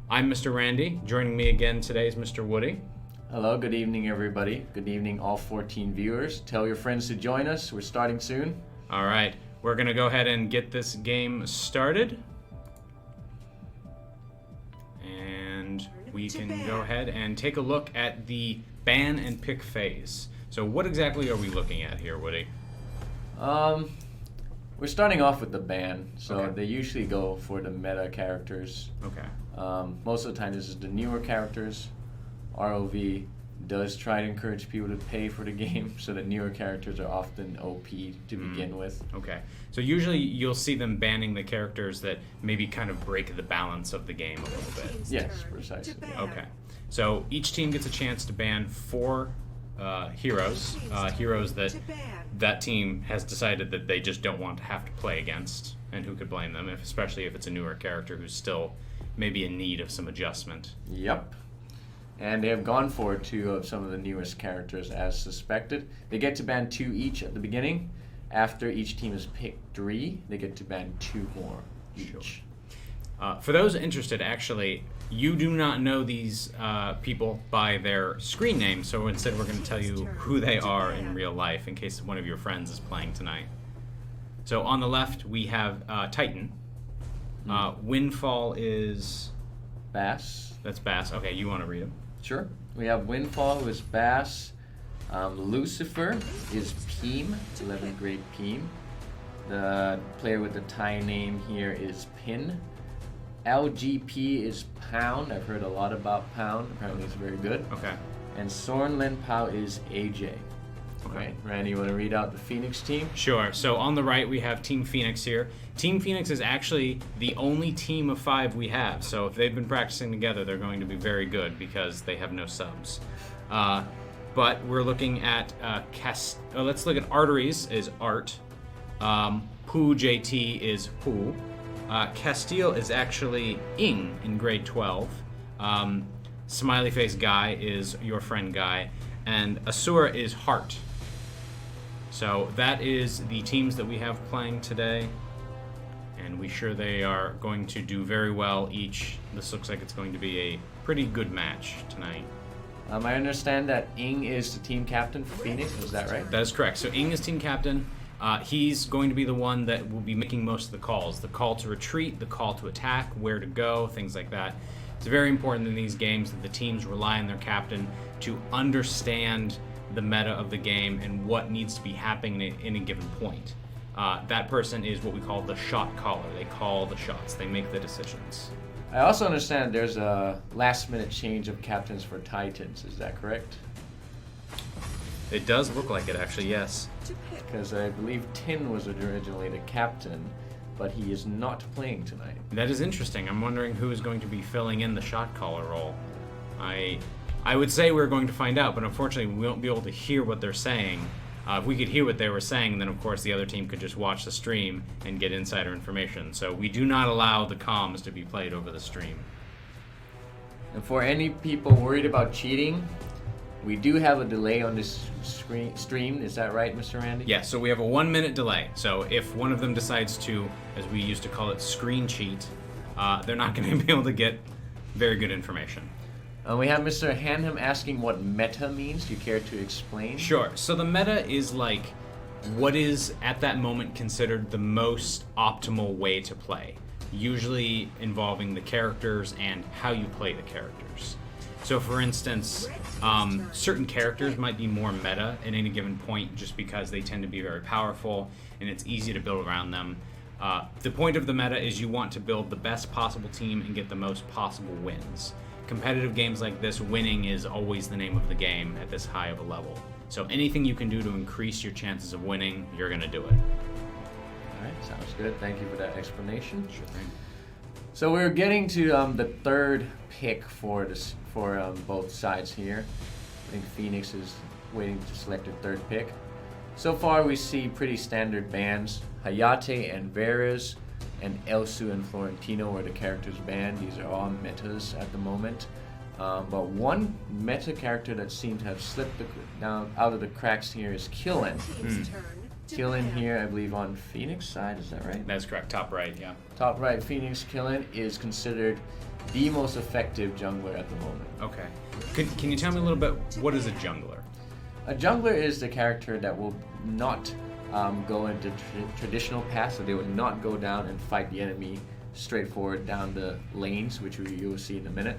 I'm Mr. Randy. Joining me again today is Mr. Woody. Hello, good evening everybody. Good evening all 14 viewers. Tell your friends to join us. We're starting soon. All right, we're going to go ahead and get this game started. And we can go ahead and take a look at the ban and pick phase. So what exactly are we looking at here, Woody? We're starting off with the ban. So Okay. they usually go for the meta characters. Okay. Most of the time this is the newer characters. ROV does try to encourage people to pay for the game, so the newer characters are often OP to begin with. Okay. So usually you'll see them banning the characters that maybe kind of break the balance of the game a little bit. Yes, precisely. Okay. So each team gets a chance to ban 4 heroes that team has decided that they just don't want to have to play against, and who could blame them, especially if it's a newer character who's still maybe in need of some adjustment. Yep. And they have gone for 2 of some of the newest characters as suspected. They get to ban 2 each at the beginning. After each team has picked 3, they get to ban 2 more each. Sure. For those interested, actually, you do not know these people by their screen name, so instead we're going to tell you who they are in real life in case one of your friends is playing tonight. So on the left, we have Titan. Windfall is... Bass. That's Bass. Okay, you want to read him? Sure. We have Windfall, who is Bass. Lucifer is Peem, 11th grade Peem. The player with the Thai name here is Pin. LGP is Pound. I've heard a lot about Pound. Apparently it's very good. Okay. And Soren Lin Pao is AJ. Okay. Right. Randy, you want to read out the Phoenix team? Sure. So on the right, we have Team Phoenix here. Team Phoenix is actually the only team of 5 we have. So if they've been practicing together, they're going to be very good because they have no subs. But we're looking at let's look at Arteries is Art. Pooh JT is Pooh. Castile is actually Ing in grade 12. Smiley Face Guy is your friend Guy. And Asura is Heart. So that is the teams that we have playing today. And we're sure they are going to do very well each. This looks like it's going to be a pretty good match tonight. I understand that Ing is the team captain for Phoenix. Is that right? That is correct. So Ing is team captain. He's going to be the one that will be making most of the calls. The call to retreat, the call to attack, where to go, things like that. It's very important in these games that the teams rely on their captain to understand the meta of the game and what needs to be happening at any given point. That person is what we call the shot caller. They call the shots. They make the decisions. I also understand there's a last-minute change of captains for Titans. Is that correct? It does look like it, actually, yes. Because I believe Tin was originally the captain, but he is not playing tonight. That is interesting. I'm wondering who is going to be filling in the shot caller role. I would say we're going to find out, but unfortunately we won't be able to hear what they're saying. If we could hear what they were saying, then of course the other team could just watch the stream and get insider information. So we do not allow the comms to be played over the stream. And for any people worried about cheating, we do have a delay on this stream. Is that right, Mr. Randy? Yes, so we have a 1-minute delay. So if one of them decides to, as we used to call it, screen cheat, they're not going to be able to get very good information. We have Mr. Hanham asking what meta means. Do you care to explain? Sure. So the meta is like what is at that moment considered the most optimal way to play, usually involving the characters and how you play the characters. So for instance, certain characters might be more meta at any given point just because they tend to be very powerful and it's easy to build around them. The point of the meta is you want to build the best possible team and get the most possible wins. Competitive games like this, winning is always the name of the game at this high of a level. So anything you can do to increase your chances of winning, you're going to do it. All right, sounds good. Thank you for that explanation. Sure thing. So we're getting to the 3rd pick for both sides here. I think Phoenix is waiting to select a 3rd pick. So far we see pretty standard bans. Hayate and Veras and Elsu and Florentino were the characters banned. These are all metas at the moment. But one meta character that seemed to have slipped down out of the cracks here is Killen. Killen here, I believe, on Phoenix side. Is that right? That's correct. Top right, yeah. Top right, Phoenix Killen is considered the most effective jungler at the moment. Okay. Can you tell me a little bit, what is a jungler? A jungler is the character that will not go into traditional paths, so they will not go down and fight the enemy straightforward down the lanes, which you will see in a minute.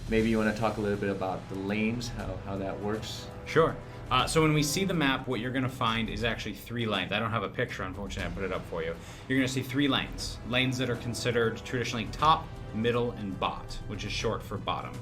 Maybe you want to talk a little bit about the lanes, how that works. Sure. So when we see the map, what you're going to find is actually 3 lanes. I don't have a picture, unfortunately. I put it up for you. You're going to see 3 lanes. Lanes that are considered traditionally top, middle, and bot, which is short for bottom.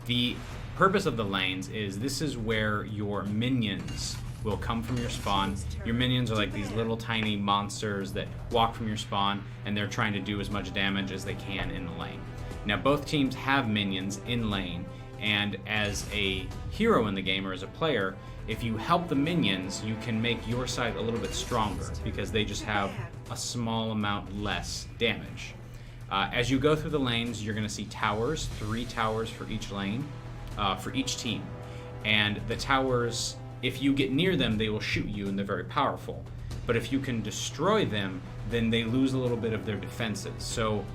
The purpose of the lanes is this is where your minions will come from your spawn. Your minions are like these little tiny monsters that walk from your spawn, and they're trying to do as much damage as they can in the lane. Now, both teams have minions in lane, and as a hero in the game or as a player, if you help the minions, you can make your side a little bit stronger because they just have a small amount less damage. As you go through the lanes, you're going to see towers, 3 towers for each lane, for each team. And the towers, if you get near them, they will shoot you and they're very powerful. But if you can destroy them, then they lose a little bit of their defenses. So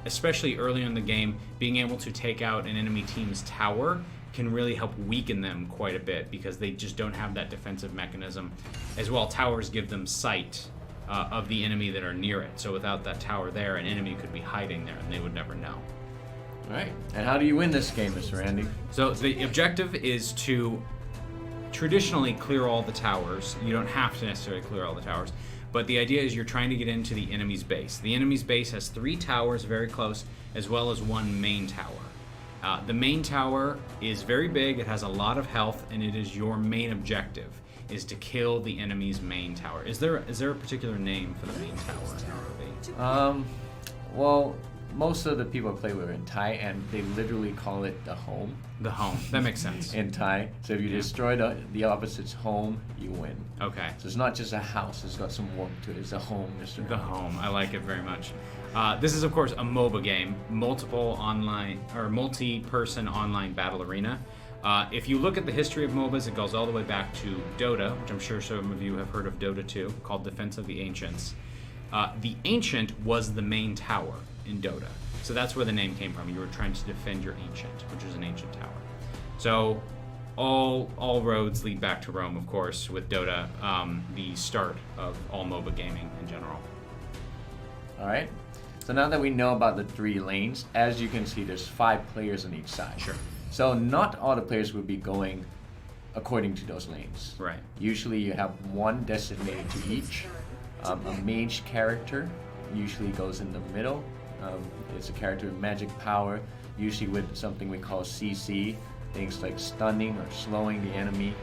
especially early in the game, being able to take out an enemy team's tower can really help weaken them quite a bit because they just don't have that defensive mechanism. As well, towers give them sight of the enemy that are near it. So without that tower there, an enemy could be hiding there and they would never know. All right. And how do you win this game, Mr. Randy? So the objective is to traditionally clear all the towers. You don't have to necessarily clear all the towers. But the idea is you're trying to get into the enemy's base. The enemy's base has 3 towers very close, as well as 1 main tower. The main tower is very big, it has a lot of health, and it is your main objective, is to kill the enemy's main tower. Is there a particular name for the main tower in ROV? Well, most of the people I play with are in Thai, and they literally call it the home. The home. That makes sense. In Thai. So if you destroy the opposite's home, you win. Okay. So it's not just a house, it's got some warmth to it. It's a home, Mr. The home. I like it very much. This is, of course, a MOBA game, multi-person online battle arena. If you look at the history of MOBAs, it goes all the way back to Dota, which I'm sure some of you have heard of Dota 2, called Defense of the Ancients. The Ancient was the main tower in Dota. So that's where the name came from. You were trying to defend your Ancient, which is an ancient tower. So all roads lead back to Rome, of course, with Dota, the start of all MOBA gaming in general. All right. So now that we know about the 3 lanes, as you can see, there's 5 players on each side. Sure. So not all the players would be going according to those lanes. Right. Usually you have 1 designated to each. A mage character usually goes in the middle. It's a character with magic power, usually with something we call CC, things like stunning or slowing the enemy.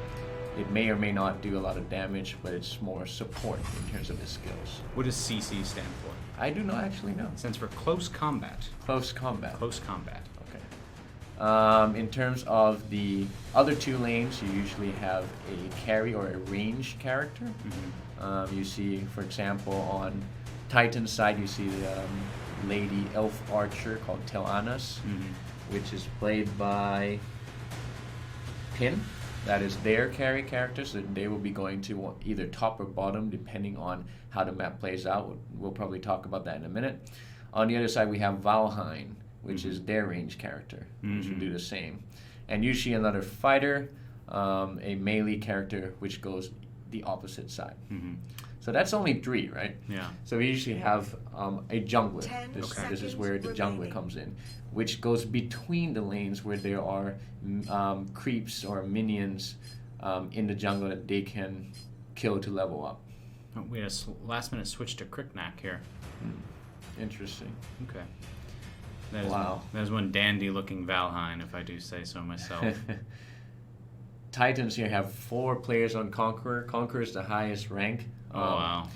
It may or may not do a lot of damage, but it's more support in terms of its skills. What does CC stand for? I do not actually know. It stands for Close Combat. Close combat. Close Combat. Okay. In terms of the other 2 lanes, you usually have a carry or a range character. You see, for example, on Titan's side, you see the lady elf archer called Tel-Anas, which is played by Pin. That is their carry character, so they will be going to either top or bottom depending on how the map plays out. We'll probably talk about that in a minute. On the other side, we have Valheim, which is their range character, which will do the same. And usually another fighter, a melee character, which goes the opposite side. So that's only 3, right? Yeah. So we usually have a jungler. This is where the jungler comes in, which goes between the lanes where there are creeps or minions in the jungle that they can kill to level up. Oh, we had a last-minute switch to Cricknack here. Interesting. Okay. That is Wow. That is one dandy-looking Valheim, if I do say so myself. Titans here have 4 players on Conqueror. Conqueror is the highest rank. Oh, wow.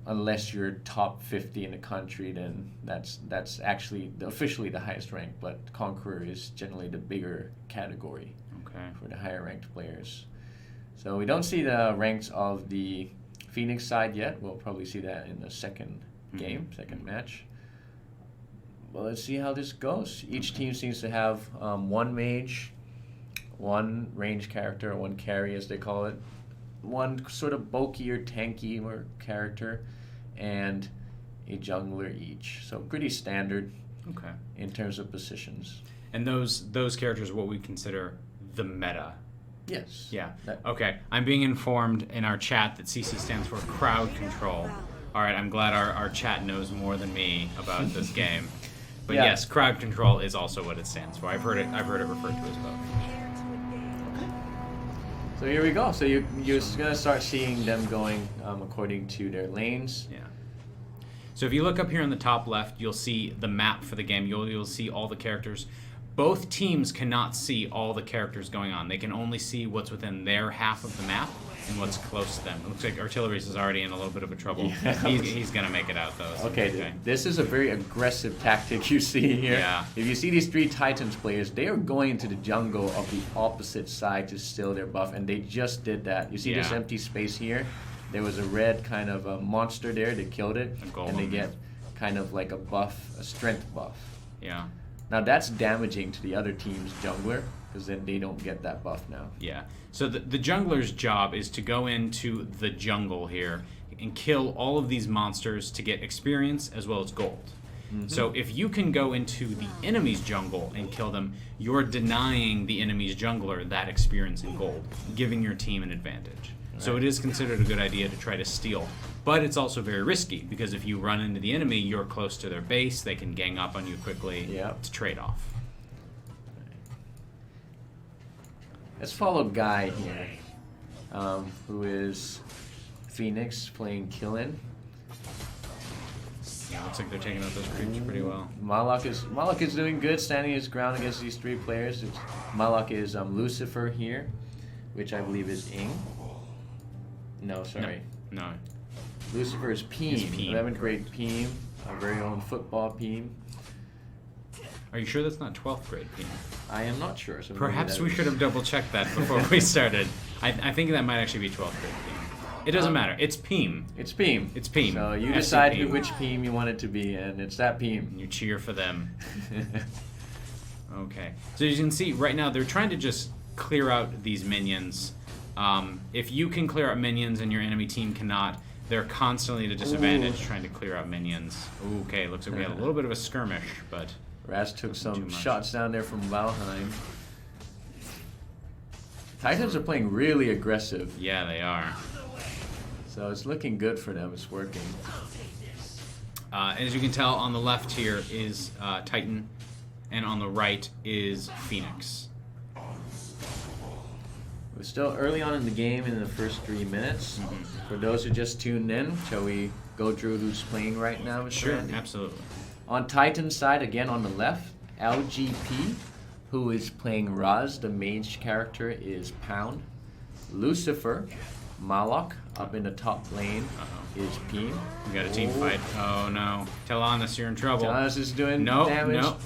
Unless you're top 50 in the country, then that's actually officially the highest rank, but Conqueror is generally the bigger category for the higher ranked players. So we don't see the ranks of the Phoenix side yet. We'll probably see that in the second game, second match. Well, let's see how this goes. Each team seems to have 1 mage, 1 range character, 1 carry as they call it, 1 sort of bulkier, tankier character, and a jungler each. So pretty standard Okay. in terms of positions. And those characters are what we consider the meta. Yes. Yeah. That- Okay. I'm being informed in our chat that CC stands for crowd control. All right. I'm glad our chat knows more than me about this game. But Yeah. yes, crowd control is also what it stands for. I've heard it referred to as both. So here we go. So you're gonna start seeing them going according to their lanes. Yeah. So if you look up here on the top left, you'll see the map for the game. You'll see all the characters. Both teams cannot see all the characters going on. They can only see what's within their half of the map and what's close to them. It looks like Artilleries is already in a little bit of a trouble. Yeah. He's gonna make it out though. So Okay, this is a very aggressive tactic you see here. Yeah. If you see these 3 Titans players, they are going into the jungle of the opposite side to steal their buff, and they just did that. You see this Yeah. empty space here? There was a red kind of a monster there. They killed it, A golem. and they get kind of like a buff, a strength buff. Yeah. Now that's damaging to the other team's jungler, because then they don't get that buff now. Yeah. So the jungler's job is to go into the jungle here and kill all of these monsters to get experience as well as gold. So if you can go into the enemy's jungle and kill them, you're denying the enemy's jungler that experience and gold, giving your team an advantage. So it is considered a good idea to try to steal. But it's also very risky, because if you run into the enemy, you're close to their base, they can gang up on you quickly. Yep. It's a trade-off. Let's follow Guy here, who is Phoenix playing Killin. Yeah, looks like they're taking out those creeps pretty well. Malak is doing good, standing his ground against these 3 players. Malak is Lucifer here, which I believe is Ing. No, sorry. No. Lucifer is Peem, It's Peem. 11th grade Peem, our very own football Peem. Are you sure that's not 12th grade, Peter? I am not sure. So maybe Perhaps that we is- should have double-checked that before we started. I think that might actually be 12th grade Peem. It doesn't matter. It's Peem. It's Peem. It's Peem. So you FC decide Peem. which Peem you want it to be, and it's that Peem. And you cheer for them. Okay. So as you can see, right now they're trying to just clear out these minions. If you can clear out minions and your enemy team cannot, they're constantly at a disadvantage trying to clear out minions. Ooh, okay, looks like we had a little bit of a skirmish, but... Raz took too some much. shots down there from Valheim. Titans are playing really aggressive, Yeah, they are. so it's looking good for them. It's working. As you can tell, on the left here is Titan, and on the right is Phoenix. We're still early on in the game in the first 3 minutes. For those who just tuned in, shall we go through who's playing right now, Mr. Sure, Andy? absolutely. On Titan's side, again on the left, LGP, who is playing Raz. The mage character is Pound. Lucifer, Malak, up in the top lane, is Peem. We got a team fight. Oh no. Tell Honest, you're in trouble. Jonas is doing No, damage. no.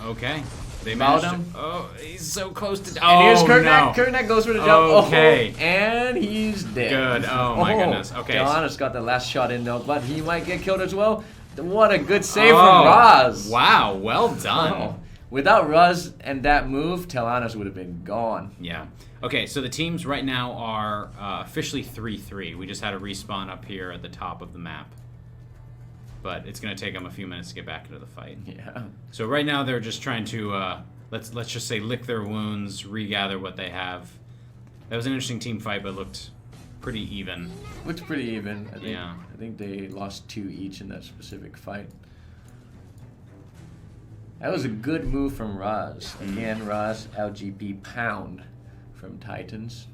Okay. They Fouled managed him. to, oh, he's so close to... And here's Oh, Kurtnak. no. Kurtnak goes for the jump. Okay. Oh, and he's dead. Good. Oh, my goodness. Okay. Jonas got the last shot in though, but he might get killed as well. What a good save Oh, from Raz. Wow, well done. Oh. Without Raz and that move, Telanas would have been gone. Yeah. Okay, so the teams right now are officially 3-3. We just had a respawn up here at the top of the map. But it's going to take them a few minutes to get back into the fight. Yeah. So right now they're just trying to, let's just say, lick their wounds, regather what they have. That was an interesting team fight, but looked pretty even. Looked pretty even. Yeah. I think they lost 2 each in that specific fight. That was a good move from Raz. Again, Raz, LGP, Pound from Titans.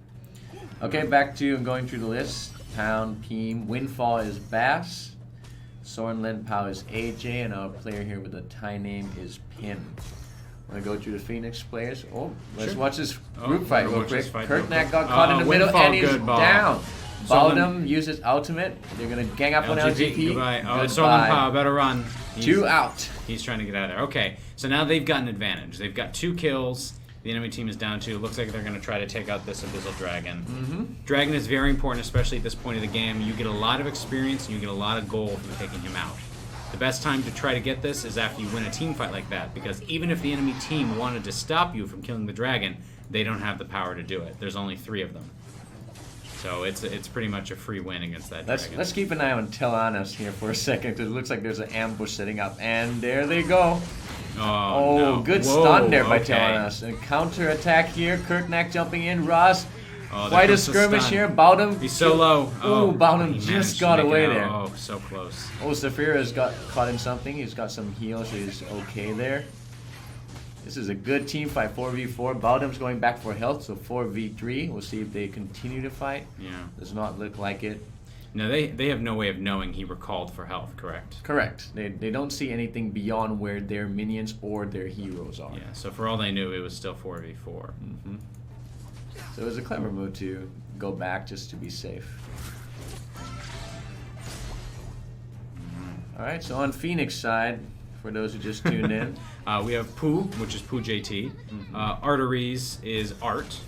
Okay, back to going through the list. Pound, Peem, Windfall is Bass. Soren Lindpao is AJ, and our player here with the Thai name is Pin. Want to go through the Phoenix players? Oh, let's Sure. watch this Oh, group fight we'll real watch quick. this fight real Kurtnak quick. got caught in the middle, Windfall, and he's good ball. down. Someone- Baldum uses ultimate. They're going to gang up on LGP. Goodbye. Oh, Goodbye. Solan Power, better run. He's- 2 out. He's trying to get out of there. Okay, so now they've got an advantage. They've got 2 kills. The enemy team is down 2. Looks like they're going to try to take out this Abyssal Dragon. Mm-hmm. Dragon is very important, especially at this point of the game. You get a lot of experience and you get a lot of gold from taking him out. The best time to try to get this is after you win a team fight like that, because even if the enemy team wanted to stop you from killing the dragon, they don't have the power to do it. There's only 3 of them. So it's pretty much a free win against that dragon. Let's keep an eye on Telanas here for a second, because it looks like there's an ambush setting up, and there they go. Oh, no. Good Whoa, stun there by okay. Telanas. A counter attack here. Kirknack jumping in. Ross. Oh, Quite a comes the skirmish stun. here. Bowden. He's so low. Oh, Bowden he just managed to got make it away out. there. Oh, so close. Oh, Saphira's got caught in something. He's got some heals, so he's okay there. This is a good team fight, 4v4. Bowden's going back for health, so 4v3. We'll see if they continue to fight. Yeah. Does not look like it. No, they have no way of knowing he recalled for health, correct? Correct. They don't see anything beyond where their minions or their heroes are. Yeah, so for all they knew, it was still 4v4. So it was a clever move to go back just to be safe. All right, so on Phoenix side, for those who just tuned in, We have Pooh, which is Pooh JT. Arteries is Art.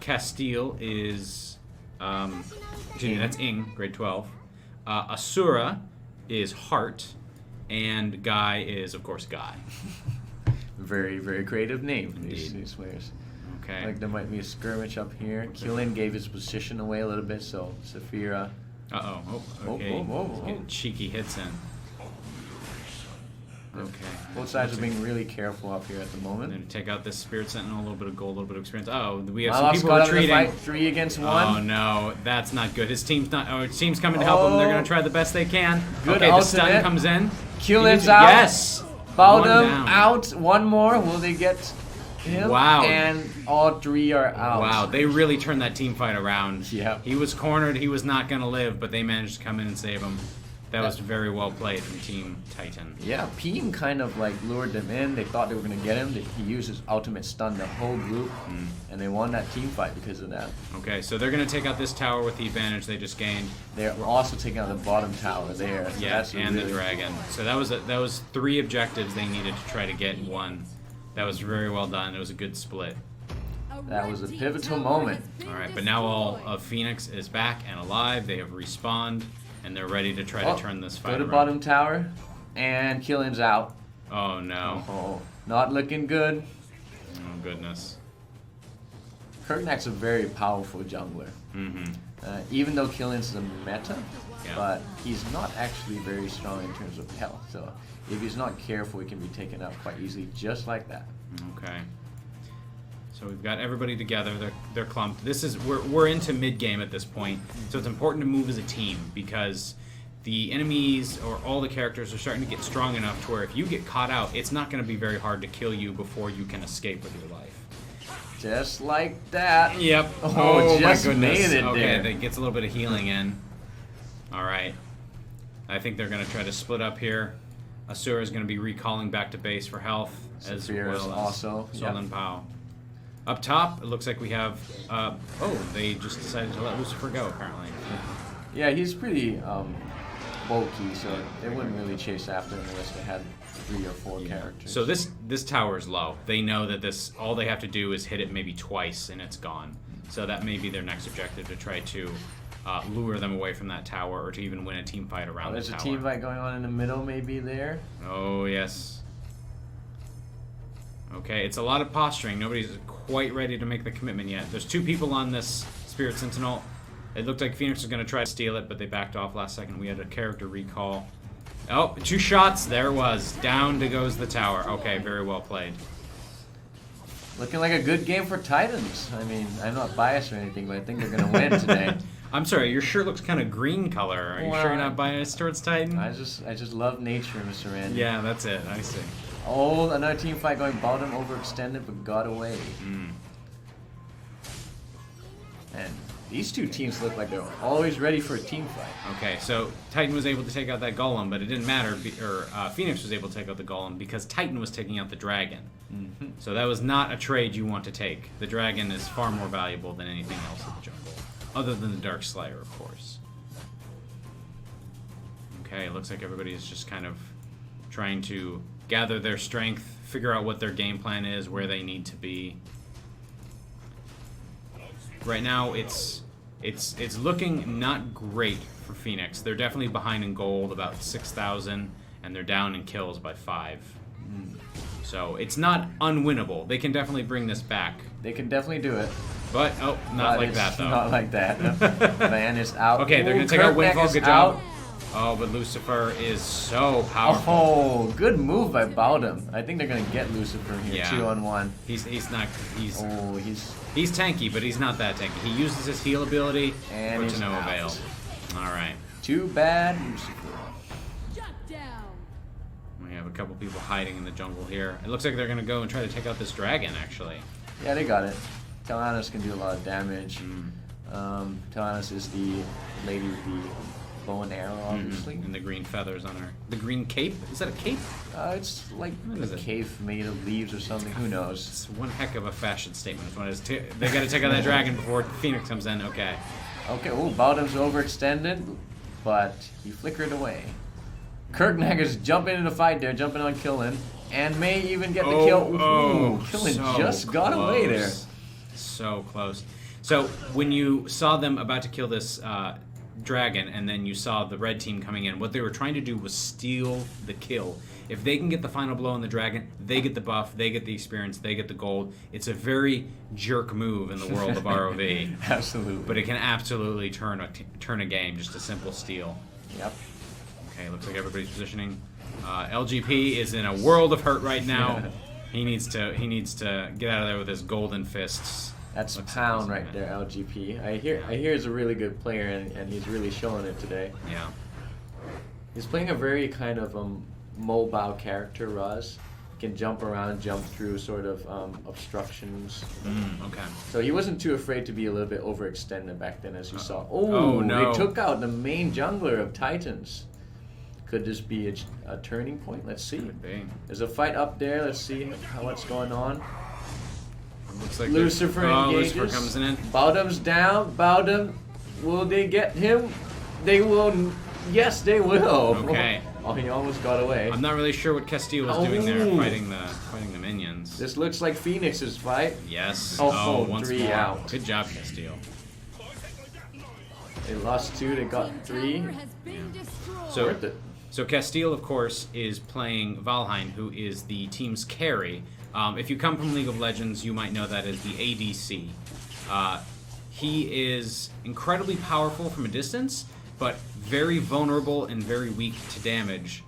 Castile is, that's Ing, grade 12. Asura is Heart. And Guy is, of course, Guy. very, very creative name, Indeed. these players. Okay. Like there might be a skirmish up here. Killian gave his position away a little bit, so Saphira. Uh-oh. Oh, okay. He's getting cheeky hits in. Okay. Both sides are being really careful up here at the I'm moment. going to take out this Spirit Sentinel, a little bit of gold, a little bit of experience. Oh, we have Malof's some people caught up in the retreating. fight, 3 against 1. Oh no, that's not good. His team's not. Oh, his team's coming to help him. They're gonna try the best they can. Good okay, the stun ultimate. comes in. Killian's He- out. Yes. Bowden One down. out. 1 more. Will they get him? Wow. And all 3 are out. Wow, they really turned that team fight around. Yeah. He was cornered. He was not gonna live, but they managed to come in and save him. That was very well played from Team Titan. Yeah, Peen kind of like lured them in. They thought they were going to get him. He used his ultimate stun the whole group, and they won that team fight because of that. Okay, so they're gonna take out this tower with the advantage they just gained. They're also taking out the bottom tower there. So Yeah, that's and really, the dragon. So that was 3 objectives they needed to try to get in 1. That was very well done. It was a good split. That was a pivotal moment. All right, but now all of Phoenix is back and alive. They have respawned, and they're ready to try to turn this fight Go to around. bottom tower, and Killian's out. Oh no! Oh, not looking good. Oh goodness! Kirknack's a very powerful jungler. Even though Killian's a meta, Yeah. but he's not actually very strong in terms of health. So if he's not careful, he can be taken out quite easily, just like that. Okay. So we've got everybody together. They're clumped. We're into mid game at this point, so it's important to move as a team because the enemies or all the characters are starting to get strong enough to where if you get caught out, it's not going to be very hard to kill you before you can escape with your life. Just like that. Yep. Oh, my just goodness. made it Okay, there. that gets a little bit of healing in. All right. I think they're going to try to split up here. Asura is going to be recalling back to base for health, as Saphira's well as also, Solon Pao. Up top, it looks like we have. Oh, they just decided to let Lucifer go, apparently. Yeah, he's pretty bulky, so they wouldn't really chase after him unless they had 3 or 4 characters. So this tower is low. They know that all they have to do is hit it maybe twice and it's gone. So that may be their next objective, to try to lure them away from that tower or to even win a team fight around the there's tower. a team fight going on in the middle, maybe there. Oh, yes. Okay, it's a lot of posturing. Nobody's quite ready to make the commitment yet. There's 2 people on this Spirit Sentinel. It looked like Phoenix was going to try to steal it, but they backed off last second. We had a character recall. Oh, 2 shots. There it was. Down goes the tower. Okay, very well played. Looking like a good game for Titans. I mean, I'm not biased or anything, but I think they're going to win today. I'm sorry, your shirt looks kind of green color. Are you sure you're not biased towards Titan? I just love nature, Mr. Randy. Yeah, that's it. I see. Oh, another team fight going bottom, overextended, but got away. And these 2 teams look like they're always ready for a team fight. Okay, so Titan was able to take out that golem, but it didn't matter, Phoenix was able to take out the golem because Titan was taking out the dragon. So that was not a trade you want to take. The dragon is far more valuable than anything else in the jungle, other than the Dark Slayer, of course. Okay, it looks like everybody is just kind of trying to gather their strength, figure out what their game plan is, where they need to be. Right now, it's looking not great for Phoenix. They're definitely behind in gold, about 6,000, and they're down in kills by 5. So it's not unwinnable. They can definitely bring this back. They can definitely do it. But, oh, not like that, though. Not like that. Van is out. Okay, they're going to take out Windfall. Good job. Oh, but Lucifer is so powerful. Oh, good move by Bowdom. I think they're going to get Lucifer here, 2-on-1. He's not, he's he's tanky, but he's not that tanky. He uses his heal ability, and but to no avail. All right. Too bad, Lucifer. We have a couple people hiding in the jungle here. It looks like they're going to go and try to take out this dragon, actually. Yeah, they got it. Talanis can do a lot of damage. Talanis is the lady with the bow and arrow, obviously. And the green feathers on her. The green cape? Is that a cape? It's like a cave made of leaves or something. Who knows? It's one heck of a fashion statement. Is what it is. They got to take out that dragon before Phoenix comes in. Okay. Okay. Oh, Bowdom's overextended, but he flickered away. Kirknagger's jumping in the fight there, jumping on Killen, and may even get the kill. Ooh, Killen so just got away there. So close. So when you saw them about to kill this dragon, and then you saw the red team coming in, what they were trying to do was steal the kill. If they can get the final blow on the dragon, they get the buff, they get the experience, they get the gold. It's a very jerk move in the world of ROV. Absolutely. But it can absolutely turn a game, just a simple steal. Yep. Okay, looks like everybody's positioning. LGP is in a world of hurt right now. He needs to get out of there with his golden fists. That's Pound right there, LGP. I hear he's a really good player, and he's really showing it today. Yeah. He's playing a very kind of mobile character, Roz. Can jump around, jump through sort of obstructions. Okay. So he wasn't too afraid to be a little bit overextended back then, as you saw. Oh, no. They took out the main jungler of Titans. Could this be a turning point? Let's see. Could be. There's a fight up there. Let's see what's going on. Looks like Lucifer engages. Lucifer comes in. Bowdom's down. Bowdom, will they get him? They will. Yes, they will. Okay. Oh, he almost got away. I'm not really sure what Castillo was doing there, fighting the minions. This looks like Phoenix's fight. Yes. Once 3 more. Out. Good job, Castillo. They lost 2. They got 3. Yeah. So Castile, of course, is playing Valheim, who is the team's carry. If you come from League of Legends, you might know that as the ADC. He is incredibly powerful from a distance, but very vulnerable and very weak to damage.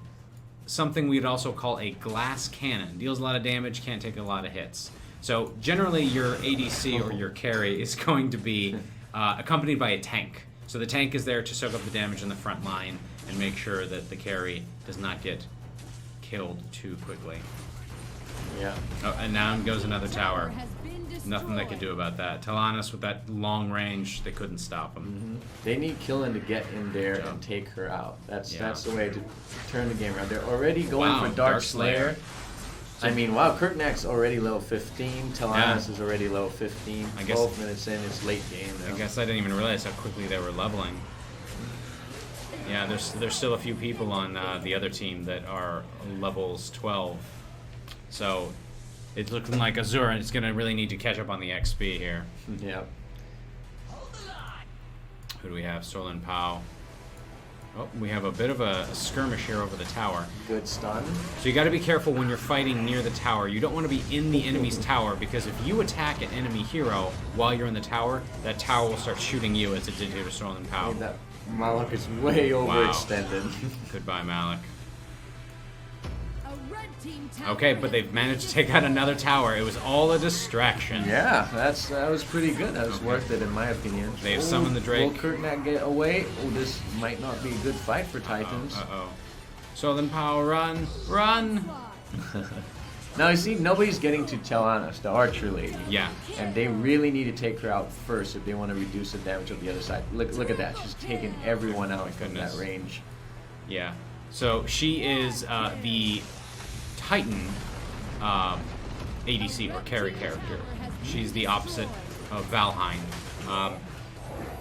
Something we'd also call a glass cannon. Deals a lot of damage, can't take a lot of hits. So generally your ADC or your carry is going to be accompanied by a tank. So the tank is there to soak up the damage in the front line and make sure that the carry does not get killed too quickly. Yeah. Oh, and now goes another tower. Nothing they could do about that. Talanis with that long range, they couldn't stop him. They need Killen to get in there and take her out. That's the way to turn the game around. They're already going for Dark Slayer. I mean, wow, Kirknack's already level 15. Talanis is already level 15. I guess 12 minutes in, it's late game now. I guess I didn't even realize how quickly they were leveling. Yeah, there's still a few people on the other team that are levels 12. So it's looking like Azure is going to really need to catch up on the XP here. Yeah. Who do we have? Sorlin Pao. Oh, we have a bit of a skirmish here over the tower. Good stun. So you got to be careful when you're fighting near the tower. You don't want to be in the enemy's tower, because if you attack an enemy hero while you're in the tower, that tower will start shooting you as it did here to Sorlin Pao. That Malik is way overextended. Goodbye, Malik. Okay, but they've managed to take out another tower. It was all a distraction. Yeah, that was pretty good. That was worth it, in my opinion. They've summoned the Drake. Will Kirknack get away? Oh, this might not be a good fight for Titans. Sorlin Pao, run! Run! Now, you see, nobody's getting to Talanis, the archer lady. Yeah. And they really need to take her out first if they want to reduce the damage of the other side. Look at that. She's taking everyone out from that range. Yeah. So she is the Titan ADC, or carry character. She's the opposite of Valheim.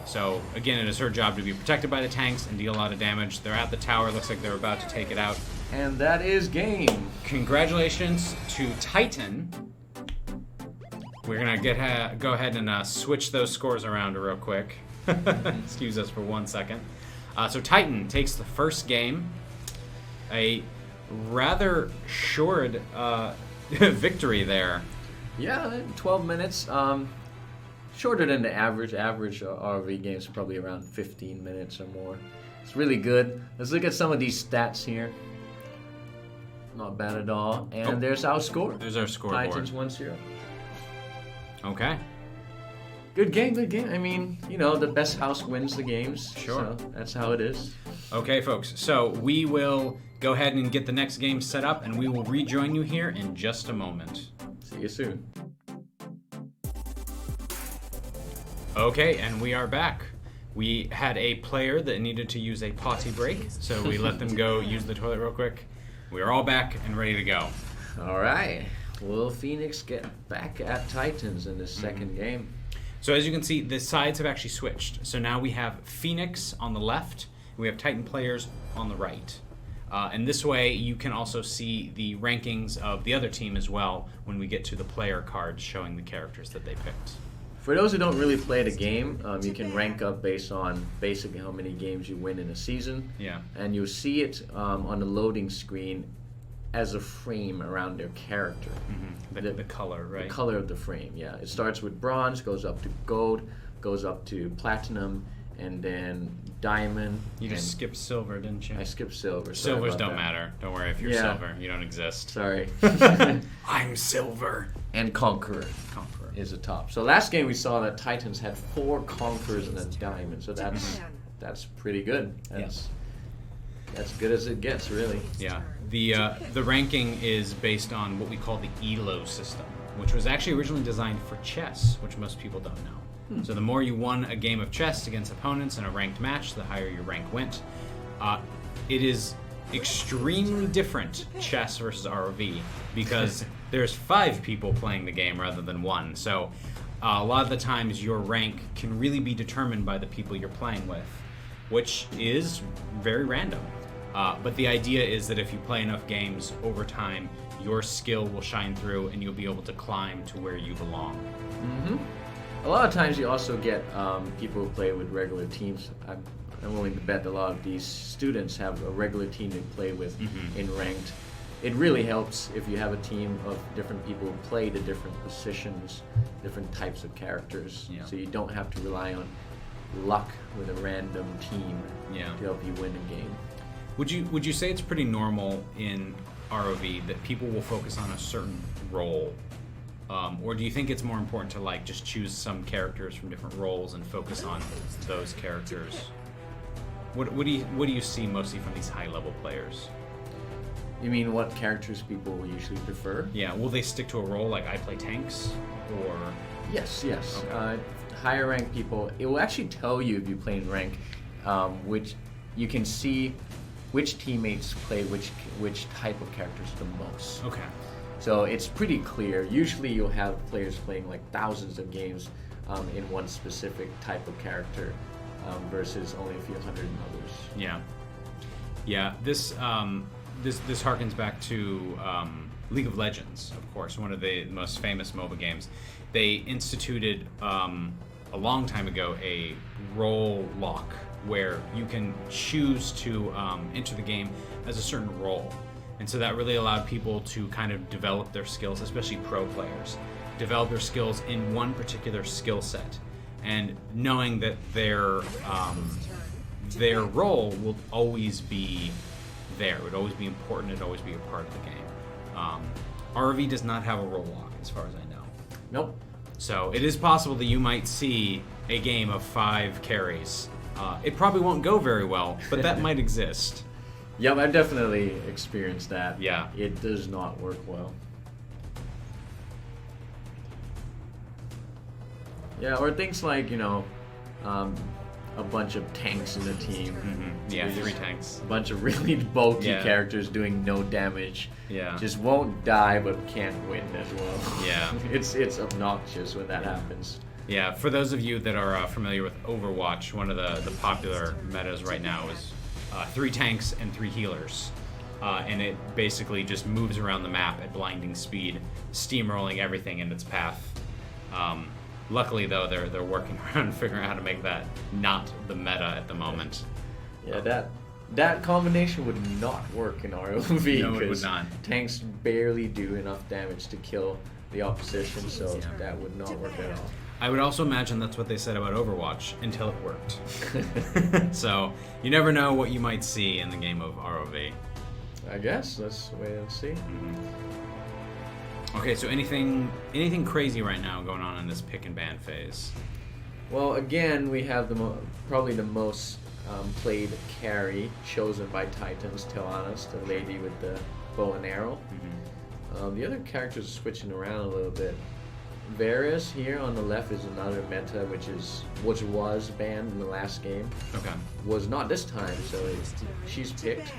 So again, it is her job to be protected by the tanks and deal a lot of damage. They're at the tower. Looks like they're about to take it out. And that is game. Congratulations to Titan. We're gonna go ahead and switch those scores around real quick. Excuse us for 1 second. So Titan takes the first game. A rather short victory there. Yeah, 12 minutes. shorter than the average. Average ROV games probably around 15 minutes or more. It's really good. Let's look at some of these stats here. Not bad at all. And there's our score. There's our scoreboard. Titans 1-0. Okay. Good game, good game. I mean, you know, the best house wins the games. Sure. So that's how it is. Okay, folks. So we will go ahead and get the next game set up, and we will rejoin you here in just a moment. See you soon. Okay, and we are back. We had a player that needed to use a potty break, so we let them go use the toilet real quick. We are all back and ready to go. All right. Will Phoenix get back at Titans in this second game? So as you can see, the sides have actually switched. So now we have Phoenix on the left, and we have Titan players on the right. And this way, you can also see the rankings of the other team as well when we get to the player cards showing the characters that they picked. For those who don't really play the game, you can rank up based on basically how many games you win in a season. Yeah. And you'll see it on the loading screen as a frame around their character. The color, right? The color of the frame, yeah. It starts with bronze, goes up to gold, goes up to platinum, and then diamond. You just skipped silver, didn't you? I skipped silver. Silvers don't matter. Don't worry if you're silver. You don't exist. Sorry. I'm silver. And Conqueror. Conqueror is the top. So last game we saw that Titans had 4 Conquerors and a diamond. So that's pretty good. That's good as it gets, really. Yeah. The ranking is based on what we call the ELO system, which was actually originally designed for chess, which most people don't know. So the more you won a game of chess against opponents in a ranked match, the higher your rank went. It is extremely different, chess versus ROV, because there's 5 people playing the game rather than 1. So a lot of the times your rank can really be determined by the people you're playing with, which is very random. But the idea is that if you play enough games over time, your skill will shine through and you'll be able to climb to where you belong. A lot of times you also get people who play with regular teams. I'm willing to bet a lot of these students have a regular team they play with in ranked. It really helps if you have a team of different people who play the different positions, different types of characters. Yeah. So you don't have to rely on luck with a random team to help you win a game. Would you say it's pretty normal in ROV that people will focus on a certain role, or do you think it's more important to like just choose some characters from different roles and focus on those characters? What do you see mostly from these high level players? You mean what characters people usually prefer? Yeah, will they stick to a role like I play tanks, or? Yes. Okay. Higher ranked people, it will actually tell you if you play in rank, which you can see which teammates play which type of characters the most. Okay. So it's pretty clear. Usually you'll have players playing like thousands of games in one specific type of character versus only a few hundred in others. Yeah. This harkens back to League of Legends, of course, one of the most famous MOBA games. They instituted a long time ago a role lock where you can choose to enter the game as a certain role. And so that really allowed people to kind of develop their skills, especially pro players, develop their skills in one particular skill set, and knowing that their role will always be there. It would always be important. It would always be a part of the game. ROV does not have a role lock, as far as I know. Nope. So it is possible that you might see a game of 5 carries. It probably won't go very well, but that might exist. Yep, I've definitely experienced that. Yeah. It does not work well. Yeah, or things like, a bunch of tanks in the team. Yeah, 3 tanks. A bunch of really bulky characters doing no damage. Yeah. Just won't die but can't win as well. Yeah. It's obnoxious when that happens. Yeah, for those of you that are familiar with Overwatch, one of the popular metas right now is 3 tanks and 3 healers. And it basically just moves around the map at blinding speed, steamrolling everything in its path. Luckily, though, they're working around figuring out how to make that not the meta at the moment. Yeah, that combination would not work in ROV. No, it would not. Tanks barely do enough damage to kill the opposition, so that would not work at all. I would also imagine that's what they said about Overwatch until it worked. So you never know what you might see in the game of ROV. I guess let's wait and see. Okay, so anything crazy right now going on in this pick and ban phase? Well, again, we have probably the most played carry chosen by Titans, Tilanis, the lady with the bow and arrow. The other characters are switching around a little bit. Varus here on the left is another meta, which was banned in the last game. Okay. Was not this time, so she's picked.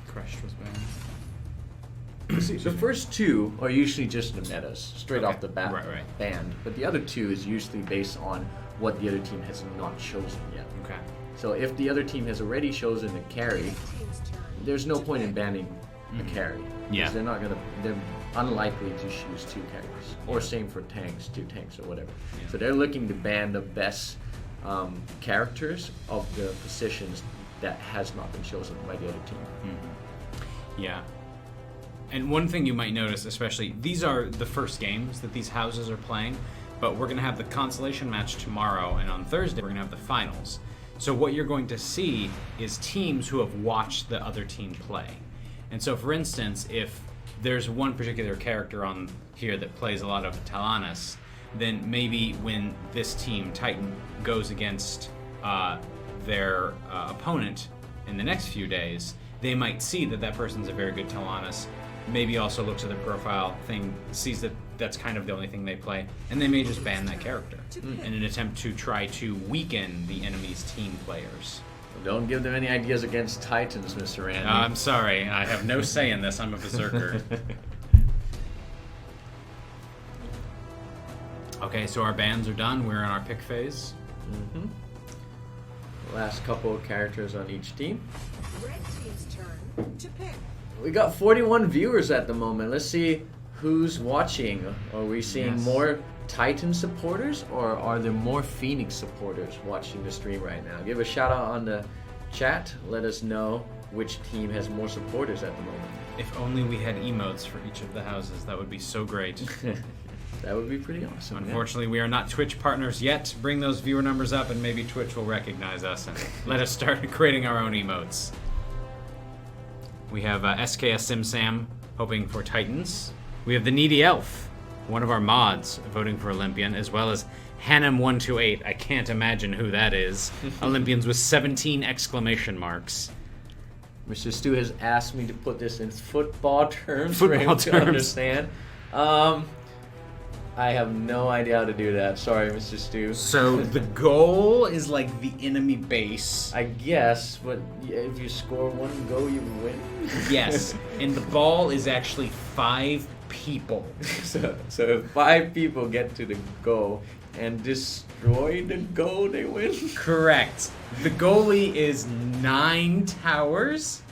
Crushed was banned. The first two are usually just the metas, straight off the bat, Right. banned. But the other two is usually based on what the other team has not chosen yet. Okay. So if the other team has already chosen a carry, there's no point in banning a carry. Yeah. Because they're unlikely to choose two carries. Or same for tanks, two tanks or whatever. Yeah. So they're looking to ban the best characters of the positions that has not been chosen by the other team. Yeah. And one thing you might notice, especially, these are the first games that these houses are playing, but we're going to have the consolation match tomorrow, and on Thursday we're going to have the finals. So what you're going to see is teams who have watched the other team play. And so, for instance, if there's one particular character on here that plays a lot of Tilanis, then maybe when this team, Titan, goes against their opponent in the next few days, they might see that that person's a very good Tilanis, maybe also looks at their profile thing, sees that that's kind of the only thing they play, and they may just ban that character in an attempt to try to weaken the enemy's team players. Don't give them any ideas against Titans, Mr. Randy. I'm sorry, I have no say in this. I'm a berserker. Okay, so our bans are done. We're in our pick phase. Last couple of characters on each team. Red team's turn to pick. We got 41 viewers at the moment. Let's see who's watching. Are we seeing more Titan supporters, or are there more Phoenix supporters watching the stream right now? Give a shout out on the chat. Let us know which team has more supporters at the moment. If only we had emotes for each of the houses, that would be so great. That would be pretty awesome. Unfortunately, we are not Twitch partners yet. Bring those viewer numbers up, and maybe Twitch will recognize us and let us start creating our own emotes. We have SKS SimSam hoping for Titans. We have the Needy Elf, one of our mods, voting for Olympian, as well as Hanem128. I can't imagine who that is. Olympians with 17 exclamation marks. Mr. Stu has asked me to put this in football terms for Football him to terms. understand. I have no idea how to do that. Sorry, Mr. Stu. So the goal is like the enemy base. I guess, but if you score one goal, you win. Yes, and the ball is actually 5 people. So if 5 people get to the goal and destroy the goal, they win? Correct. The goalie is 9 towers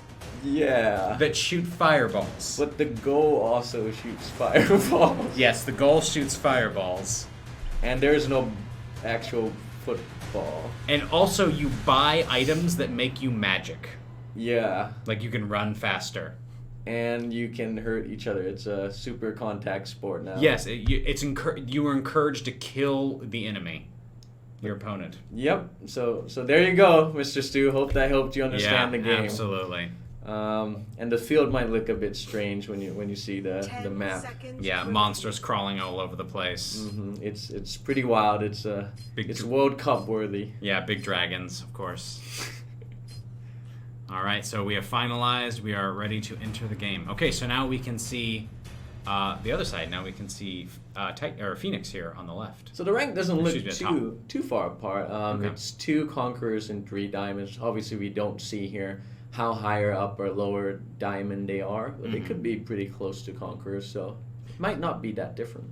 Yeah. that shoot fireballs. But the goal also shoots fireballs. Yes, the goal shoots fireballs. And there's no actual football. And also you buy items that make you magic. Yeah. Like you can run faster. And you can hurt each other. It's a super contact sport now. Yes, you are encouraged to kill the enemy, your opponent. Yep. So there you go, Mr. Stu. Hope that helped you understand the game. Absolutely. And the field might look a bit strange when you see the 10 map. seconds Yeah, remaining. monsters crawling all over the place. It's pretty wild. It's Big World Cup worthy. Yeah, big dragons, of course. All right, so we have finalized. We are ready to enter the game. Okay, so now we can see the other side. Now we can see Phoenix here on the left. So the rank doesn't look Excuse me, too far apart. Okay. It's 2 conquerors and 3 diamonds. Obviously, we don't see here how higher up or lower diamond they are, but they could be pretty close to conquerors, so it might not be that different.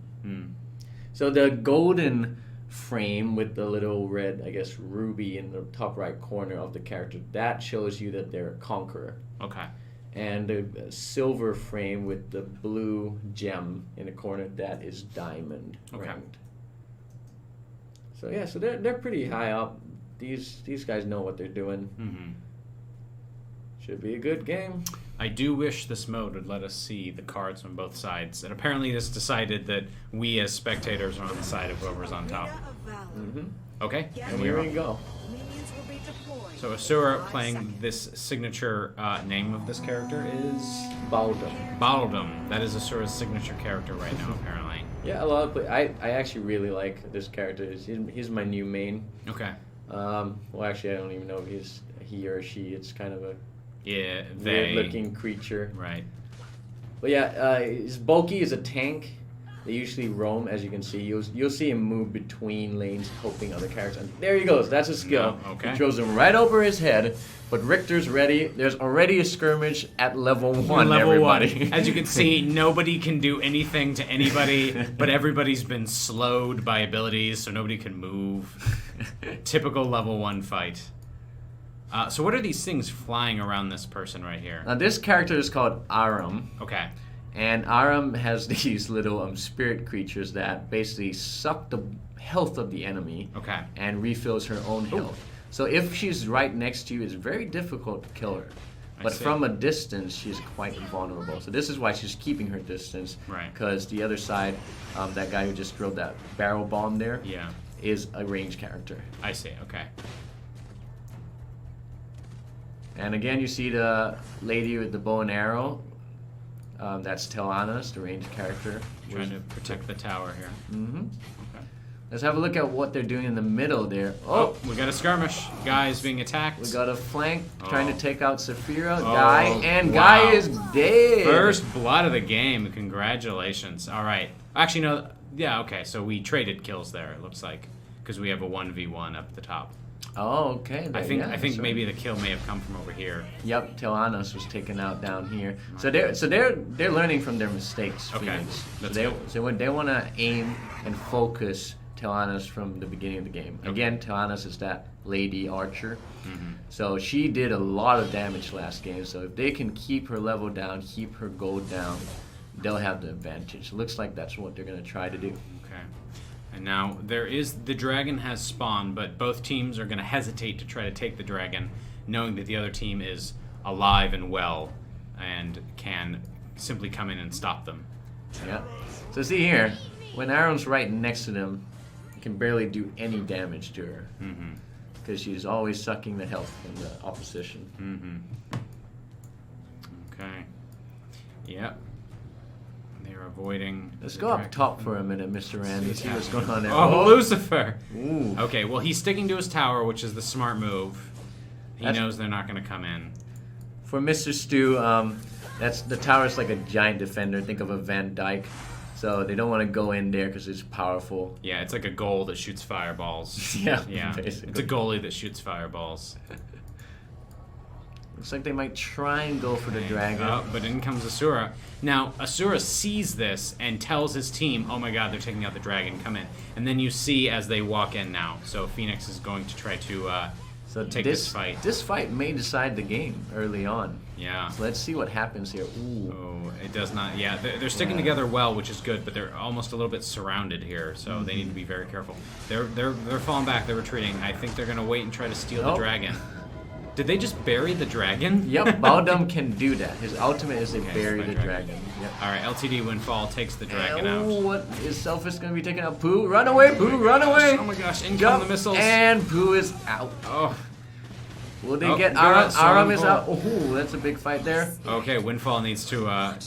So the golden frame with the little red, I guess, ruby in the top right corner of the character, that shows you that they're a conqueror. Okay. And the silver frame with the blue gem in the corner, that is diamond ranked. So yeah, so they're pretty high up. These guys know what they're doing. Should be a good game. I do wish this mode would let us see the cards on both sides. And apparently this decided that we as spectators are on the side of whoever's on top. Arena of Valor. Mm-hmm. Okay, And here we go. Minions will be deployed. So Asura 5 playing seconds. this signature name of this character is Baldum. Baldum. That is Asura's signature character right now, apparently. Yeah, a lot of I actually really like this character. He's my new main. Okay. Well, actually, I don't even know if he's he or she. It's kind of a Yeah, they. weird-looking creature. Right. But yeah, he's bulky as a tank. They usually roam, as you can see. You'll see him move between lanes, helping other characters. And there he goes. That's his skill. No, okay. He throws him right over his head. But Richter's ready. There's already a skirmish at level 1, Level everybody. 1. As you can see, nobody can do anything to anybody, but everybody's been slowed by abilities, so nobody can move. Typical level 1 fight. So what are these things flying around this person right here? Now, this character is called Aram. Okay. And Aram has these little spirit creatures that basically suck the health of the enemy Okay. and refills her own health. So if she's right next to you, it's very difficult to kill her. I But see. from a distance, she's quite vulnerable. So this is why she's keeping her distance. Right. Because the other side, that guy who just drilled that barrel bomb there, Yeah. is a ranged character. I see. Okay. And again, you see the lady with the bow and arrow. That's Telanas, the ranged character. Trying to protect the tower here. Mm-hmm. Okay. Let's have a look at what they're doing in the middle there. Oh, we got a skirmish. Guys being attacked. We got a flank trying Oh. to take out Saphira. Oh, Guy, and wow. Guy is dead. First blood of the game. Congratulations. All right. Actually, no. Yeah, okay. So we traded kills there, it looks like. Because we have a 1v1 up at the top. Oh, okay. I think so- maybe the kill may have come from over here. Yep, Telanos was taken out down here. So they're learning from their mistakes. Okay, Phoenix. that's so good. so when they want to aim and focus Telanos from the beginning of the game. Okay. Again, Telanos is that lady archer. Mm-hmm. So she did a lot of damage last game. So if they can keep her level down, keep her gold down, they'll have the advantage. Looks like that's what they're going to try to do. Okay. And now the dragon has spawned, but both teams are going to hesitate to try to take the dragon, knowing that the other team is alive and well and can simply come in and stop them. Yeah. So see here, when Aaron's right next to them, he can barely do any damage to her. Mm-hmm. Because she's always sucking the health from the opposition. Mm-hmm. Okay. Yep. They're avoiding. Let's the go up dragon. top for a minute, Mr. Randy. See what's going on there. Oh, Lucifer! Ooh. Okay, well, he's sticking to his tower, which is the smart move. He That's- knows they're not going to come in. For Mr. Stu, that's the tower's like a giant defender. Think of a Van Dyke. So they don't want to go in there because it's powerful. Yeah, it's like a goal that shoots fireballs. Yeah, Yeah, basically. it's a goalie that shoots fireballs. Looks like they might try and go for the dragon. Oh, but in comes Asura. Now, Asura sees this and tells his team, oh my god, they're taking out the dragon, come in. And then you see as they walk in now. So Phoenix is going to try to So take this fight. This fight may decide the game early on. Yeah. So let's see what happens here. Ooh. Oh, it does not. Yeah, they're sticking Yeah. together well, which is good, but they're almost a little bit surrounded here, so they need to be very careful. They're falling back. They're retreating. I think they're gonna wait and try to steal the Nope. dragon. Did they just bury the dragon? Yep, Baldum can do that. His ultimate is to Okay, bury by the dragon. Yep. All right, LTD Windfall takes the dragon Oh, out. what is Selfish going to be taking out? Pooh, run away, Pooh, run away! Oh my gosh! In come Jump, the missiles. and Pooh is out. Oh. Will they Oh, get got Aram? someone Aram is pull. out. Oh, that's a big fight there. Okay, Windfall needs to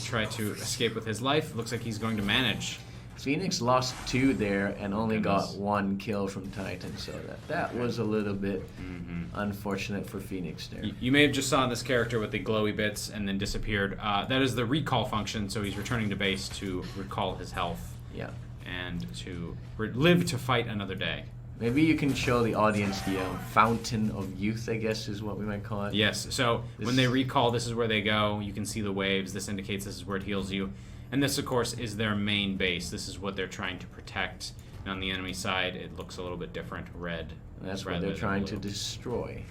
try to escape with his life. Looks like he's going to manage. Phoenix lost 2 there and only Goodness. got 1 kill from Titan, so that was a little bit unfortunate for Phoenix there. You may have just saw this character with the glowy bits and then disappeared. That is the recall function, so he's returning to base to recall his health Yeah. and to live to fight another day. Maybe you can show the audience the fountain of youth, I guess is what we might call it. Yes, so when they recall, this is where they go. You can see the waves. This indicates this is where it heals you. And this, of course, is their main base. This is what they're trying to protect. And on the enemy side, it looks a little bit different, red. And that's what rather they're than trying to blue. destroy.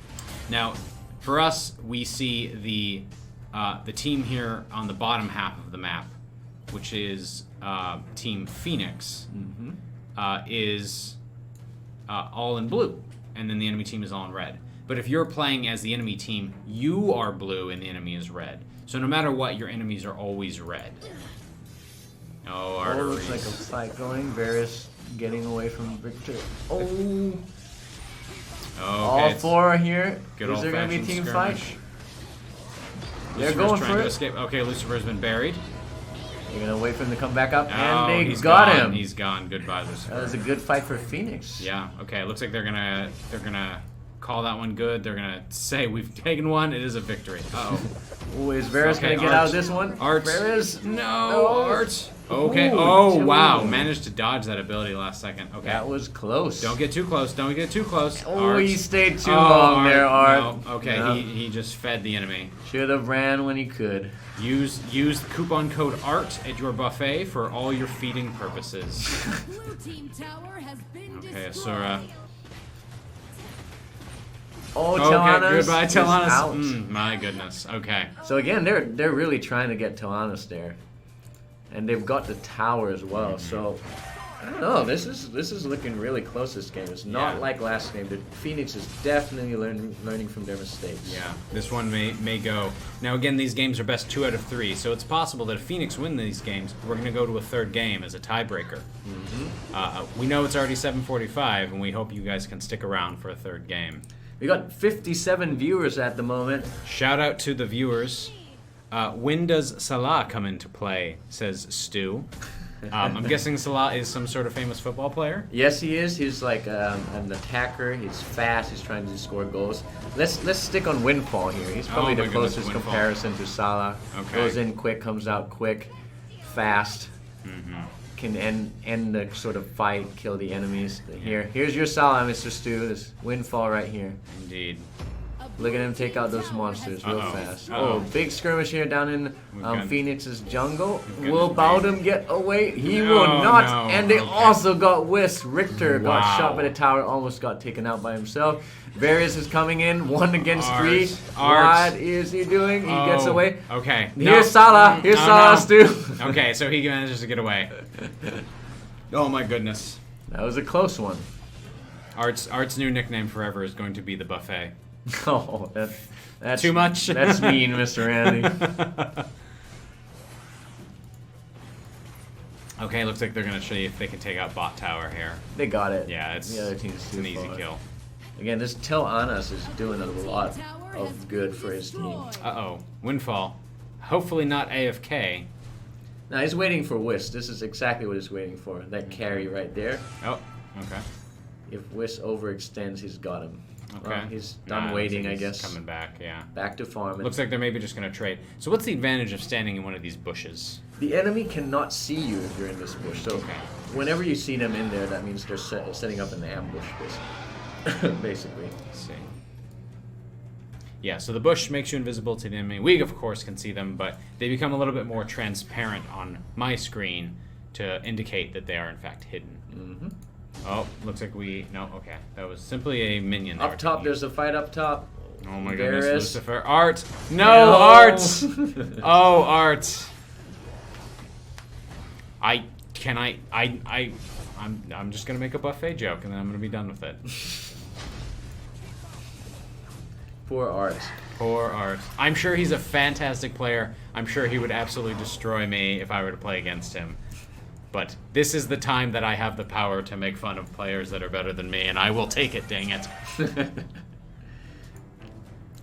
Now, for us, we see the team here on the bottom half of the map, which is Team Phoenix, Mm-hmm. is all in blue, and then the enemy team is all in red. But if you're playing as the enemy team, you are blue and the enemy is red. So no matter what, your enemies are always red. Oh, arteries. looks like a fight going. Varus getting away from Victor. Oh. All Okay, four are here. good Is there going to be a old-fashioned team skirmish. fight? They're Lucifer's going trying for to it. escape. Okay, Lucifer's been buried. They're going to wait for him to come back up. Oh, And they he's got gone. him. He's gone. Goodbye, Lucifer. That was a good fight for Phoenix. Yeah. Okay. It looks like they're gonna call that one good. They're gonna say we've taken one. It is a victory. Uh oh. Ooh, is Varus Okay, going to get Art. out of this one? Art. Varus. No, Art. Okay. Ooh, Oh two. wow. Managed to dodge that ability last second. Okay. That was close. Don't get too close. Don't get too close. Oh, Art. he stayed too Oh, long there, Art. No. Okay. Yeah. He just fed the enemy. Should have ran when he could. Use coupon code ART at your buffet for all your feeding purposes. Blue team tower has been Okay, destroyed. Asura. Oh, Okay, Tilanas goodbye, is Tilanas. out. My goodness. Okay. So again, they're really trying to get Tilanas there, and they've got the tower as well. So I don't know. This is looking really close. This game. It's not Yeah. like last game. The Phoenix is definitely learning from their mistakes. Yeah, this one may go. Now again, these games are best 2 out of 3, so it's possible that if Phoenix win these games, we're going to go to a third game as a tiebreaker. We know it's already 7:45, and we hope you guys can stick around for a third game. We got 57 viewers at the moment. Shout out to the viewers. When does Salah come into play? Says Stu. I'm guessing Salah is some sort of famous football player. Yes, he is. He's like an attacker. He's fast. He's trying to score goals. Let's stick on Windfall here. He's probably Oh my the goodness, closest Windfall. comparison to Salah. Okay. Goes in quick, comes out quick, fast. Mm-hmm. Can end the sort of fight, kill the enemies. Here's your Salah, Mr. Stu. This Windfall right here. Indeed. Look at him take out those monsters real Uh-oh. fast. Uh-oh. Oh, big skirmish here down in We've got- Phoenix's jungle. got Will the Bowden get away? He No, will not. no, And they okay. also got whisked. Richter got Wow. shot by the tower, almost got taken out by himself. Varius is coming in, 1 against Art. 3. Art. What is he doing? He gets Oh, away. Okay. Here's Salah. Here's Oh, Salah, no. Stu. Okay, so he manages to get away. Oh my goodness. That was a close one. Art's new nickname forever is going to be the buffet. Oh, that's Too much? That's mean, Mr. Randy. Okay, looks like they're gonna show you if they can take out bot tower here. They got it. Yeah, it's the other team's it's too an easy far. kill. Again, this Tel Anas is doing a lot of good for his team. Uh-oh, Windfall. Hopefully not AFK. Now he's waiting for Whis. This is exactly what he's waiting for. That carry right there. Oh, okay. If Whis overextends, he's got him. Okay. Well, he's Nah, done looks waiting, like I he's guess. Coming back, yeah. Back to farming. Looks like they're maybe just gonna trade. So what's the advantage of standing in one of these bushes? The enemy cannot see you if you're in this bush. So Okay. whenever you see them in there, that means they're setting up an ambush, basically. Let's see. Yeah, so the bush makes you invisible to the enemy. We, of course, can see them, but they become a little bit more transparent on my screen to indicate that they are, in fact, hidden. Mm-hmm. Oh, looks like no, okay. That was simply a minion. they were Up top, taking. there's a fight up top. Oh my goodness, Varus. Lucifer. Art! No, Art! Oh, Art! I'm just gonna make a buffet joke and then I'm gonna be done with it. Poor Art. Poor Art. I'm sure he's a fantastic player. I'm sure he would absolutely destroy me if I were to play against him. But this is the time that I have the power to make fun of players that are better than me, and I will take it, dang it.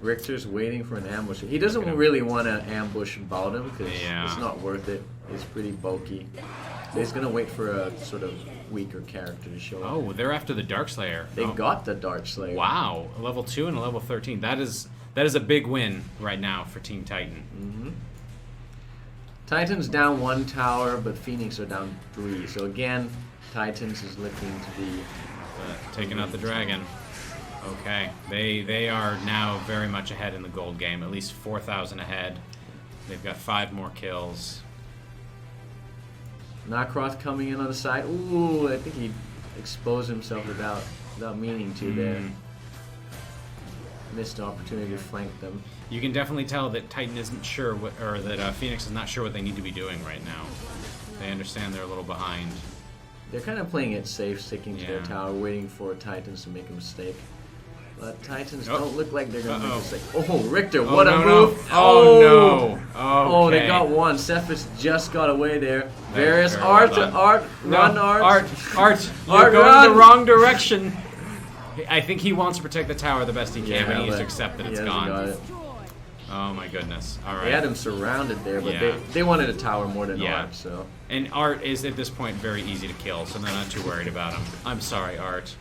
Richter's waiting for an ambush. He doesn't really want to ambush Bowden because Yeah. it's not worth it. He's pretty bulky. He's going to wait for a sort of weaker character to show up. Oh, they're after the Darkslayer. They Oh. got the Dark Slayer. Wow, a level 2 and a level 13. That is a big win right now for Team Titan. Mm-hmm. Titans down 1 tower, but Phoenix are down 3. So again, Titans is looking to be... Taking out the dragon. Okay, they are now very much ahead in the gold game, at least 4,000 ahead. They've got 5 more kills. Nakroth coming in on the side. Ooh, I think he exposed himself without meaning to there. Missed an opportunity to flank them. You can definitely tell that Titan isn't sure or that Phoenix is not sure what they need to be doing right now. They understand they're a little behind. They're kind of playing it safe, sticking to their Yeah. tower, waiting for Titans to make a mistake. But Titans Oh. don't look like they're gonna Uh-oh. make this like. Oh, Richter, Oh, what no, a no. move! Oh, no. Oh, they Okay. got one. Cephas just got away there. Very There's well Art. done. Art, No, run, Art. Art, you're Art, going run. the wrong direction. I think he wants to protect the tower the best he can, Yeah, but he needs to but accept that he it's hasn't gone. got it. Oh my goodness. All right. They had him surrounded there, but Yeah. they wanted a tower more than Yeah. Art, so. And Art is at this point very easy to kill, so they're not too worried about him. I'm sorry, Art.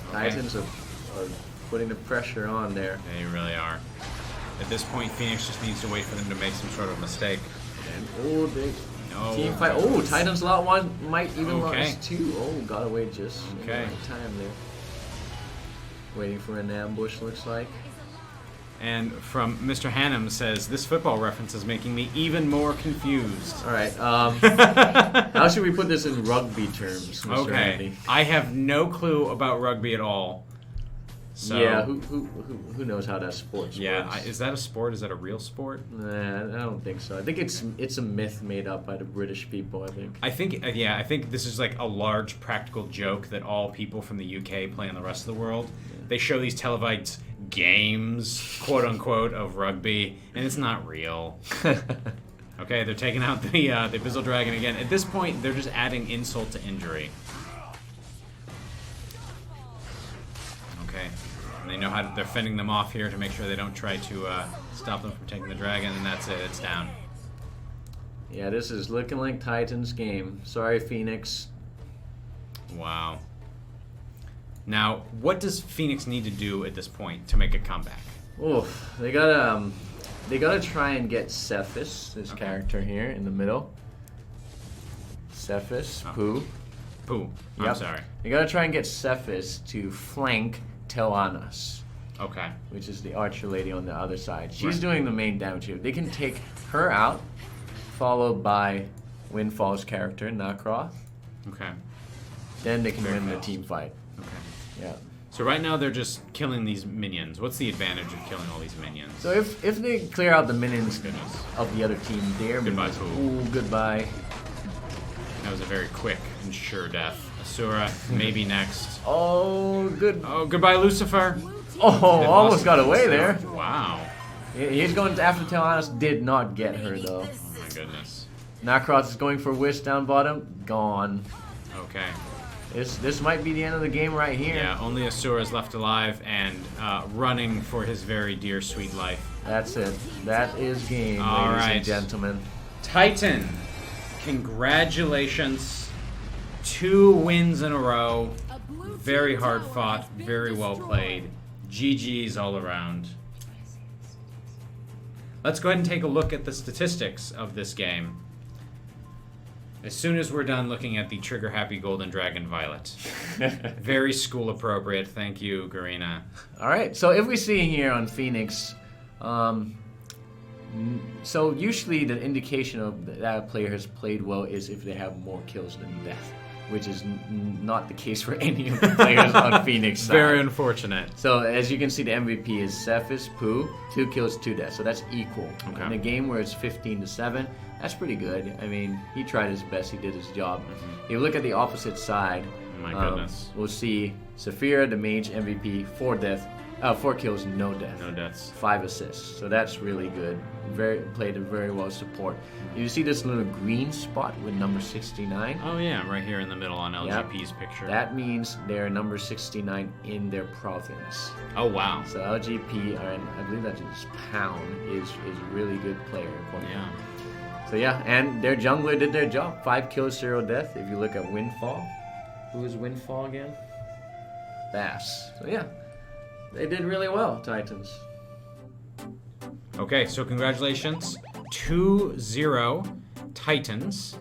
Okay. Titans are putting the pressure on there. They really are. At this point, Phoenix just needs to wait for them to make some sort of mistake. And oh, they No. team fight. Oh, Titans lot one might even Okay. lose two. Oh, got away just in the Okay. right time there. Waiting for an ambush, looks like. And from Mr. Hannum says, this football reference is making me even more confused. All right. How should we put this in rugby terms, Mr. Okay. Andy? I have no clue about rugby at all. So, Yeah. Who knows how that sport yeah, works? is that a sport? Is that a real sport? Nah, I don't think so. I think it's a myth made up by the British people. I think. I think this is like a large practical joke that all people from the UK play in the rest of the world. They show these televised games, quote unquote, of rugby, and it's not real. Okay, they're taking out the Abyssal Dragon again. At this point, they're just adding insult to injury. Okay, and they know how they're fending them off here to make sure they don't try to stop them from taking the dragon, and that's it. It's down. Yeah, this is looking like Titans' game. Sorry, Phoenix. Wow. Now, what does Phoenix need to do at this point to make a comeback? Oof, they gotta try and get Cephas, this character here in the middle. Cephas, Oh. Pooh. Pooh. I'm Yep. sorry. They gotta try and get Cephas to flank Tellanas, Okay. which is the archer lady on the other side. She's Right. doing the main damage here. They can take her out, followed by Windfall's character, Nakroth. Okay. Then they can Very win the fast. team fight. Okay. Yeah. So right now they're just killing these minions. What's the advantage of killing all these minions? So if they clear out the minions Goodness. of the other team, their Goodbye, minions. Pooh. Ooh, goodbye. That was a very quick and sure death. Asura, maybe next. Oh, good. Oh, goodbye, Lucifer. Oh, They've almost lost got away Lucifer. there. Wow. He's going after Tellanas. Did not get her though. Oh my goodness. Nakroth is going for Wish down bottom. Gone. Okay. This might be the end of the game right here. Yeah, only Asura is left alive and running for his very dear sweet life. That's it. That is game, All ladies right. and gentlemen. Titan, congratulations. 2 wins in a row. Very hard fought, very well played. GG's all around. Let's go ahead and take a look at the statistics of this game. As soon as we're done looking at the Trigger Happy Golden Dragon Violet. Very school appropriate. Thank you, Garina. All right. So if we see here on Phoenix, so usually the indication of that a player has played well is if they have more kills than death, which is not the case for any of the players on Phoenix side. Very unfortunate. So as you can see, the MVP is Cephas, Pooh, 2 kills, 2 deaths. So that's equal. Okay. In a game where it's 15-7, that's pretty good. I mean, he tried his best. He did his job. If you look at the opposite side, My goodness. we'll see Saphira, the mage MVP, 4 kills, no death. No deaths. 5 assists. So that's really good. Played a very well support. You see this little green spot with number 69? Oh yeah, right here in the middle on LGP's picture. That means they're number 69 in their province. Oh wow. So LGP, and I believe that's just Pound, is a really good player. Yeah. So yeah, and their jungler did their job. 5 kills, 0 death. If you look at Windfall, who is Windfall again? Bass. So yeah, they did really well, Titans. Okay, so congratulations. 2-0 Titans.